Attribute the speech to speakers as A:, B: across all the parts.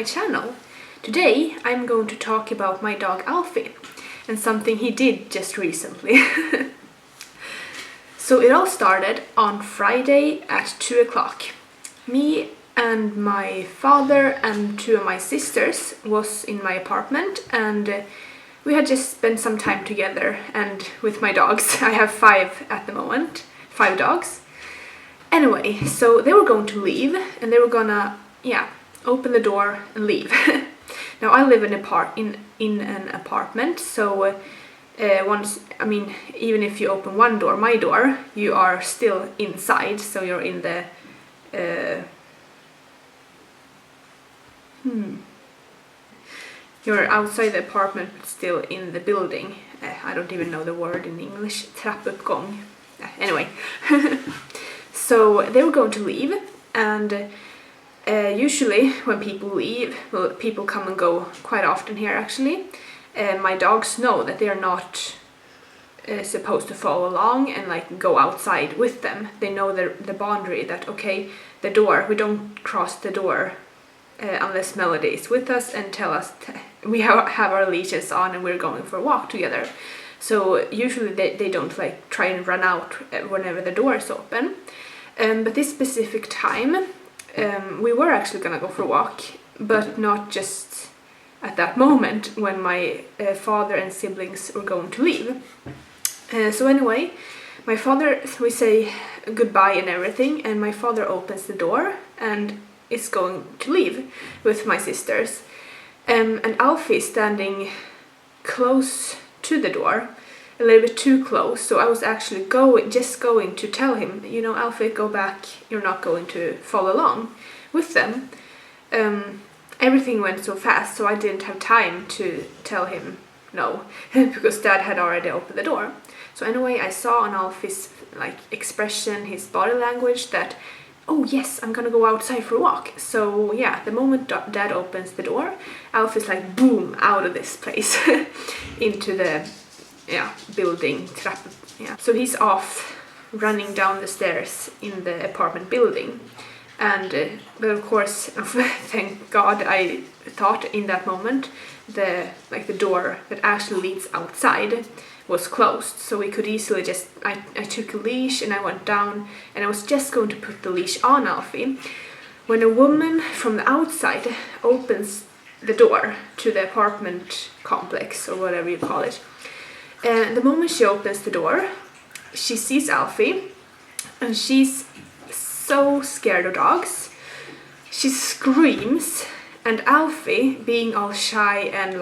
A: channel. Today I'm going to talk about my dog Alfie and something he did just recently. So it all started on Friday at 2 o'clock. Me and my father and two of my sisters was in my apartment, and we had just spent some time together and with my dogs. I have 5 at the moment, 5 dogs. Anyway, so they were going to leave and they were gonna, open the door and leave. Now I live in an apartment, so even if you open one door, my door, you are still inside, so you're in the you're outside the apartment but still in the building. I don't even know the word in English. Trappuppgång. Anyway. So they were going to leave, and usually when people leave, well, people come and go quite often here actually. My dogs know that they are not supposed to follow along and like go outside with them. They know the boundary that, okay, the door, we don't cross the door unless Melody is with us and tell us we have our leashes on and we're going for a walk together. So usually they don't like try and run out whenever the door is open. But this specific time we were actually gonna go for a walk, but not just at that moment when my father and siblings were going to leave. So anyway, my father, we say goodbye and everything, and my father opens the door and is going to leave with my sisters. And Alfie is standing close to the door, a little bit too close, so I was actually just going to tell him, you know, Alfie, go back, you're not going to follow along with them. Everything went so fast, so I didn't have time to tell him no, because Dad had already opened the door. So anyway, I saw on Alfie's expression, his body language, that, oh yes, I'm gonna go outside for a walk. So yeah, the moment Dad opens the door, Alfie's like boom, out of this place into the building trap. So he's off running down the stairs in the apartment building. And but of course, thank God, I thought in that moment the door that actually leads outside was closed, so we could easily just I took a leash and I went down and I was just going to put the leash on Alfie when a woman from the outside opens the door to the apartment complex, or whatever you call it. And the moment she opens the door, she sees Alfie and she's so scared of dogs. She screams, and Alfie, being all shy and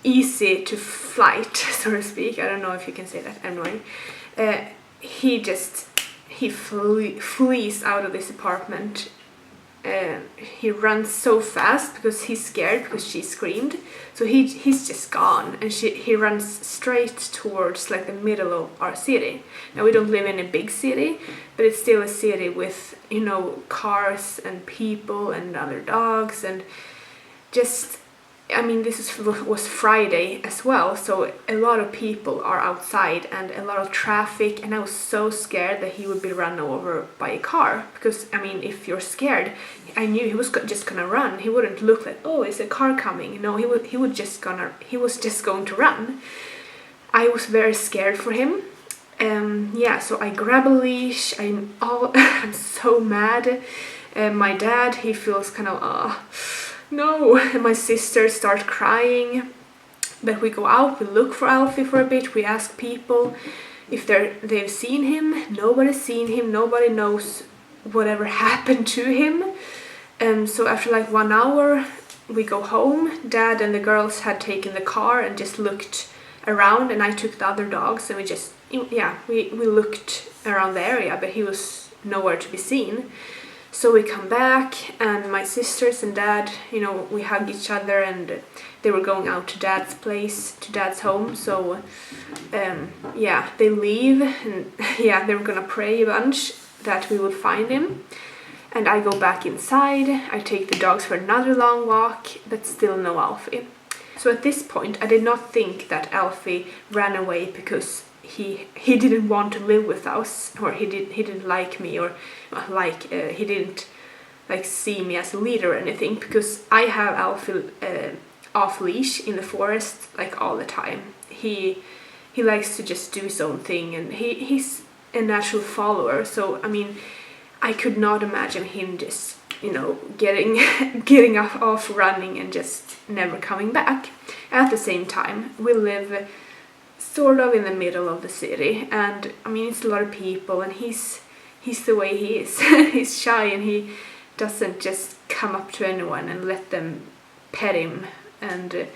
A: easy to flight, so to speak, I don't know if you can say that, anyway, he flees out of this apartment. He runs so fast because he's scared because she screamed, so he's just gone, and he runs straight towards the middle of our city. Now we don't live in a big city, but it's still a city with, you know, cars and people and other dogs, and just, I mean, was Friday as well, so a lot of people are outside and a lot of traffic, and I was so scared that he would be run over by a car, because, I mean, if you're scared, I knew he was just gonna run. He wouldn't look like, oh, is a car coming? No, he was just going to run. I was very scared for him. So I grab a leash. I'm so mad. My dad, he feels kind of, no, and my sisters start crying. But we go out, we look for Alfie for a bit, we ask people if they've seen him. Nobody's seen him, nobody knows whatever happened to him. So after 1 hour, we go home. Dad and the girls had taken the car and just looked around, and I took the other dogs, and we just, we looked around the area, but he was nowhere to be seen. So we come back, and my sisters and Dad, you know, we hug each other, and they were going out to Dad's place, to Dad's home. So they leave, and they were gonna pray a bunch that we would find him. And I go back inside, I take the dogs for another long walk, but still no Alfie. So at this point, I did not think that Alfie ran away because he didn't want to live with us, or he didn't like me, or he didn't like see me as a leader or anything, because I have Alfie off leash in the forest like all the time. He likes to just do his own thing, and he's a natural follower. So I mean, I could not imagine him just, you know, getting off running and just never coming back. At the same time, we live sort of in the middle of the city, and I mean, it's a lot of people, and he's the way he is. He's shy, and he doesn't just come up to anyone and let them pet him. And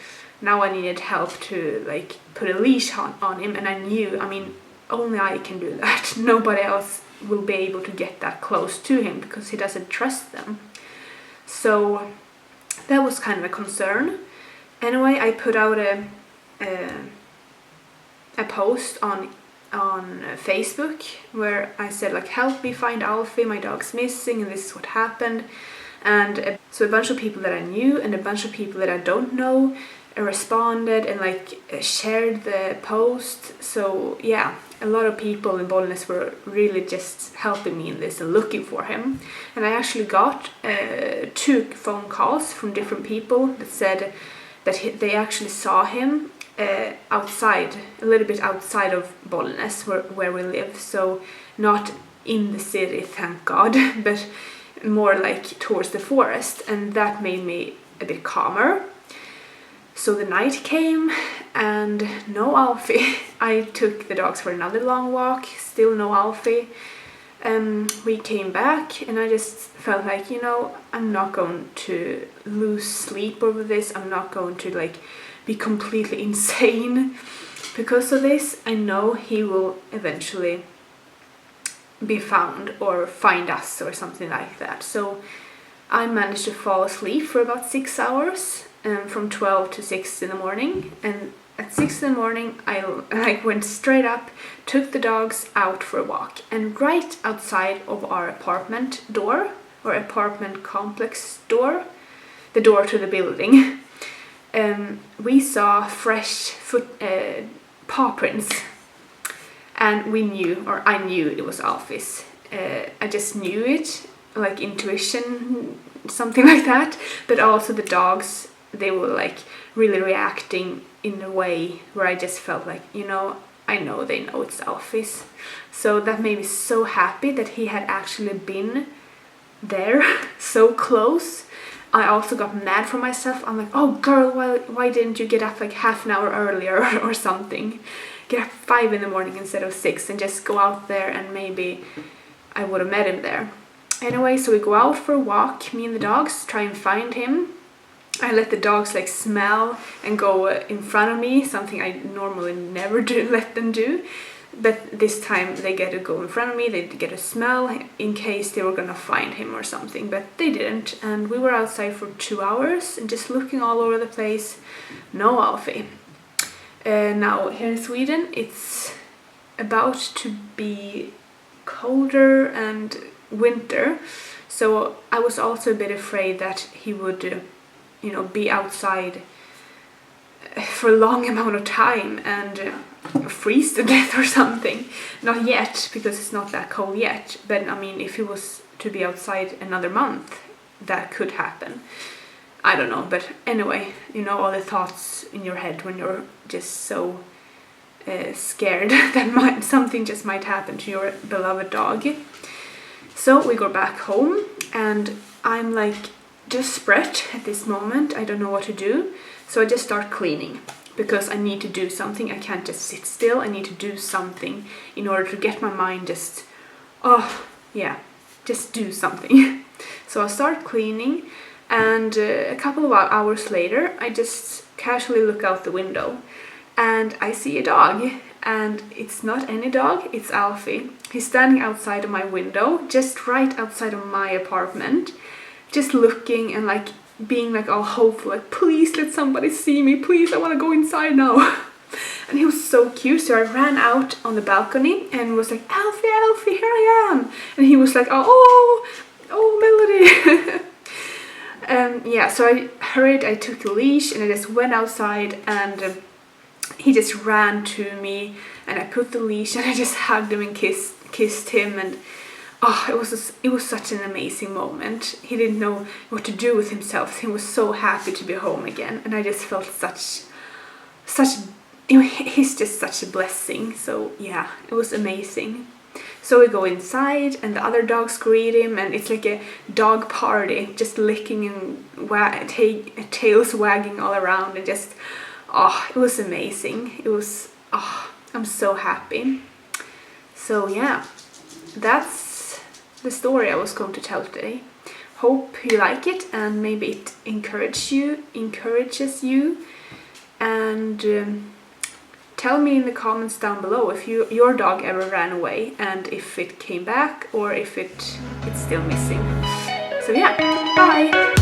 A: now I needed help to like put a leash on him, and I knew, I mean, only I can do that. Nobody else will be able to get that close to him because he doesn't trust them. So that was kind of a concern. Anyway, I put out a post on Facebook where I said like, help me find Alfie, my dog's missing, and this is what happened. And so a bunch of people that I knew and a bunch of people that I don't know responded and like shared the post. So yeah, a lot of people in Bollnäs were really just helping me in this and looking for him. And I actually got 2 phone calls from different people that said that they actually saw him outside, a little bit outside of Bollnäs where we live. So not in the city, thank God, but more like towards the forest, and that made me a bit calmer. So the night came and no Alfie. I took the dogs for another long walk, still no Alfie. We came back and I just felt like, you know, I'm not going to lose sleep over this. I'm not going to like be completely insane because of this. I know he will eventually be found or find us or something like that. So I managed to fall asleep for about 6 hours, from 12 to 6 in the morning. And at 6 in the morning I went straight up, took the dogs out for a walk, and right outside of our apartment door, or apartment complex door, the door to the building, we saw fresh paw prints. And we knew, or I knew it was Alfie's. I just knew it, like intuition, something like that. But also the dogs, they were like really reacting in a way where I just felt like, you know, I know they know it's Alfie's. So that made me so happy that he had actually been there, so close. I also got mad for myself. I'm like, oh girl, why didn't you get up like half an hour earlier or something? Get up 5 in the morning instead of 6 and just go out there, and maybe I would have met him there. Anyway, so we go out for a walk, me and the dogs, try and find him. I let the dogs like smell and go in front of me, something I normally never do let them do. But this time they get to go in front of me, they get to smell in case they were gonna find him or something, but they didn't. And we were outside for 2 hours and just looking all over the place. No Alfie. Now here in Sweden it's about to be colder and winter, so I was also a bit afraid that he would you know, be outside for a long amount of time and freeze to death or something. Not yet, because it's not that cold yet, but I mean, if he was to be outside another month, that could happen. I don't know, but anyway, you know, all the thoughts in your head when you're just so scared that something just might happen to your beloved dog. So we go back home and I'm like desperate at this moment. I don't know what to do. So I just start cleaning because I need to do something. I can't just sit still. I need to do something in order to get my mind just, oh yeah, just do something. So I start cleaning. And a couple of hours later, I just casually look out the window and I see a dog. And it's not any dog, it's Alfie. He's standing outside of my window, just right outside of my apartment, just looking and like being like all hopeful, like, please let somebody see me, please, I want to go inside now. And he was so cute, so I ran out on the balcony and was like, Alfie, Alfie, here I am. And he was like, oh, Melody. Yeah, so I hurried, I took the leash and I just went outside and he just ran to me and I put the leash and I just hugged him and kissed him, and oh, it was such an amazing moment. He didn't know what to do with himself. He was so happy to be home again, and I just felt such he's just such a blessing. So yeah, it was amazing. So we go inside and the other dogs greet him, and it's like a dog party, just licking and tails wagging all around, and just, oh, it was amazing. It was, oh, I'm so happy. So yeah, that's the story I was going to tell today. Hope you like it, and maybe it encourages you, and tell me in the comments down below if your dog ever ran away, and if it came back or if it's still missing. So yeah, bye!